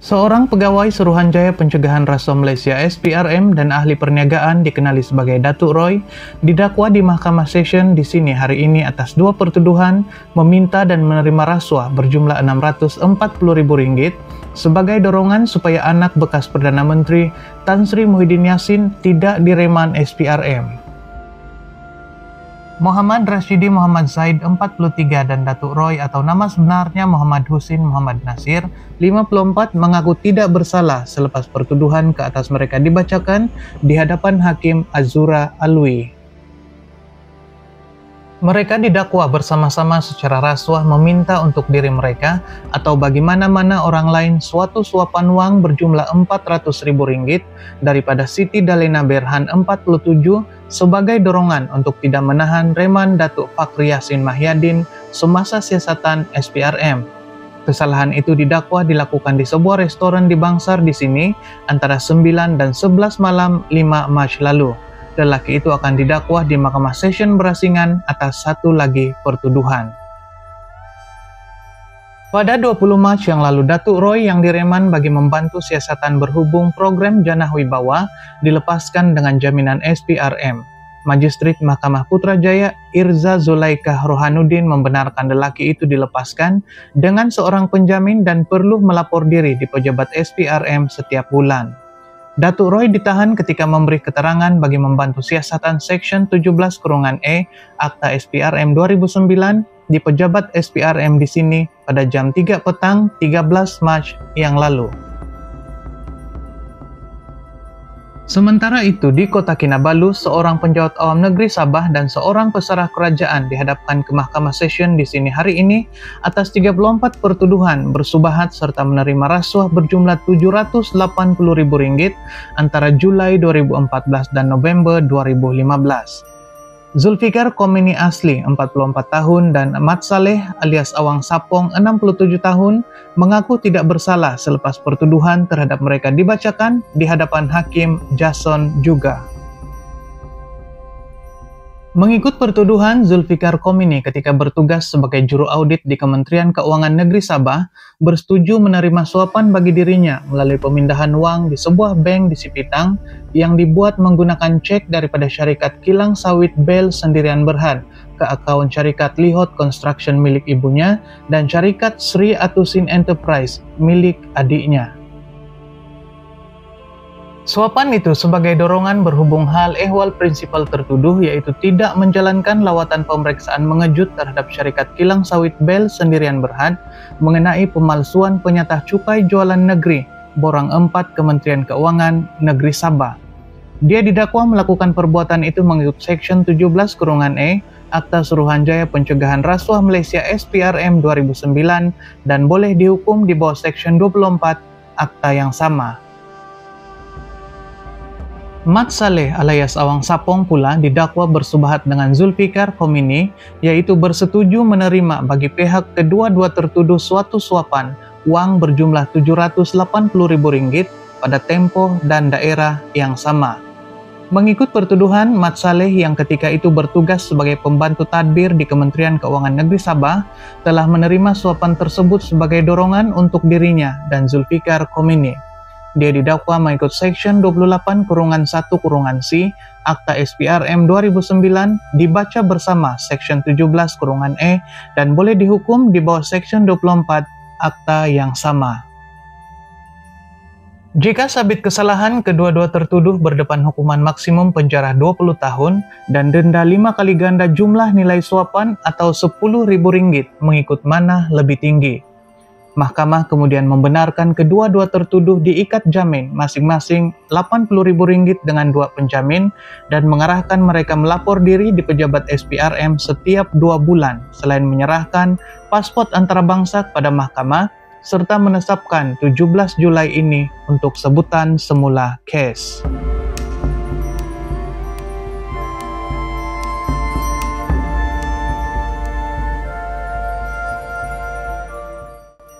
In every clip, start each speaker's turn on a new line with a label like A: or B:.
A: Seorang pegawai Suruhanjaya Pencegahan Rasuah Malaysia SPRM dan ahli perniagaan dikenali sebagai Datuk Roy didakwa di Mahkamah Session di sini hari ini atas dua pertuduhan meminta dan menerima rasuah berjumlah RM640.000 sebagai dorongan supaya anak bekas Perdana Menteri Tan Sri Muhyiddin Yassin tidak direman SPRM. Muhammad Rashidi Muhammad Zaid 43 dan Datuk Roy atau nama sebenarnya Muhammad Husin Muhammad Nasir 54 mengaku tidak bersalah selepas pertuduhan ke atas mereka dibacakan di hadapan Hakim Azura Alwi. Mereka didakwa bersama-sama secara rasuah meminta untuk diri mereka atau bagi mana-mana orang lain suatu suapan wang berjumlah RM400.000 daripada Siti Dalena Berhan 47 sebagai dorongan untuk tidak menahan reman Datuk Fakhri Yassin Mahyadin semasa siasatan SPRM. Kesalahan itu didakwa dilakukan di sebuah restoran di Bangsar di sini antara 9 dan 11 malam 5 Mac lalu. Lelaki itu akan didakwa di Mahkamah Session Berasingan atas satu lagi pertuduhan. Pada 20 Mac yang lalu, Datuk Roy yang direman bagi membantu siasatan berhubung program Janah Wibawa dilepaskan dengan jaminan SPRM. Magistrat Mahkamah Putrajaya Irza Zulaikah Rohanuddin membenarkan lelaki itu dilepaskan dengan seorang penjamin dan perlu melapor diri di pejabat SPRM setiap bulan. Datuk Roy ditahan ketika memberi keterangan bagi membantu siasatan Seksyen 17-E Akta SPRM 2009 di pejabat SPRM di sini pada jam 3 petang 13 Mac yang lalu. Sementara itu, di Kota Kinabalu, seorang penjawat awam negeri Sabah dan seorang pesarah kerajaan dihadapkan ke Mahkamah Session di sini hari ini atas 34 pertuduhan bersubahat serta menerima rasuah berjumlah RM780.000 antara Julai 2014 dan November 2015. Zulfikar Komini Asli, 44 tahun, dan Mat Saleh alias Awang Sapong, 67 tahun, mengaku tidak bersalah selepas pertuduhan terhadap mereka dibacakan di hadapan Hakim Jason juga. Mengikut pertuduhan, Zulfikar Komini ketika bertugas sebagai juru audit di Kementerian Keuangan Negeri Sabah bersetuju menerima suapan bagi dirinya melalui pemindahan wang di sebuah bank di Sipitang yang dibuat menggunakan cek daripada syarikat kilang sawit Bel Sendirian Berhad ke akaun syarikat Lihot Construction milik ibunya dan syarikat Sri Atusin Enterprise milik adiknya. Suapan itu sebagai dorongan berhubung hal ehwal prinsipal tertuduh yaitu tidak menjalankan lawatan pemeriksaan mengejut terhadap syarikat kilang sawit Bel Sendirian Berhad mengenai pemalsuan penyatah cukai jualan negeri Borang 4 Kementerian Keuangan Negeri Sabah. Dia didakwa melakukan perbuatan itu mengikut Seksyen 17-E Akta Suruhanjaya Pencegahan Rasuah Malaysia SPRM 2009 dan boleh dihukum di bawah Seksyen 24 Akta yang sama. Mat Saleh alias Awang Sapong pula didakwa bersubahat dengan Zulfikar Komini, yaitu bersetuju menerima bagi pihak kedua-dua tertuduh suatu suapan wang berjumlah RM780.000 pada tempoh dan daerah yang sama. Mengikut pertuduhan, Mat Saleh yang ketika itu bertugas sebagai pembantu tadbir di Kementerian Keuangan Negeri Sabah telah menerima suapan tersebut sebagai dorongan untuk dirinya dan Zulfikar Komini. Dia didakwa mengikut Seksyen 28-1-C Akta SPRM 2009 dibaca bersama Seksyen 17-E dan boleh dihukum di bawah Seksyen 24 Akta yang sama. Jika sabit kesalahan, kedua-dua tertuduh berdepan hukuman maksimum penjara 20 tahun dan denda 5 kali ganda jumlah nilai suapan atau RM10.000 mengikut mana lebih tinggi. Mahkamah kemudian membenarkan kedua-dua tertuduh diikat jamin masing-masing RM80.000 dengan 2 penjamin dan mengarahkan mereka melapor diri di pejabat SPRM setiap 2 bulan selain menyerahkan paspor antarabangsa pada mahkamah serta menetapkan 17 Julai ini untuk sebutan semula kes.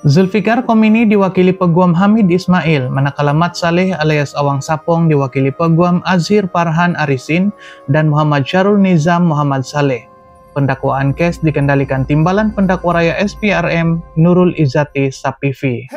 A: Zulfikar Komini diwakili Peguam Hamid Ismail, manakala Mat Saleh alias Awang Sapong diwakili Peguam Azhir Farhan Arisin dan Muhammad Syarul Nizam Muhammad Saleh. Pendakwaan kes dikendalikan Timbalan Pendakwa Raya SPRM Nurul Izzati Sapifi.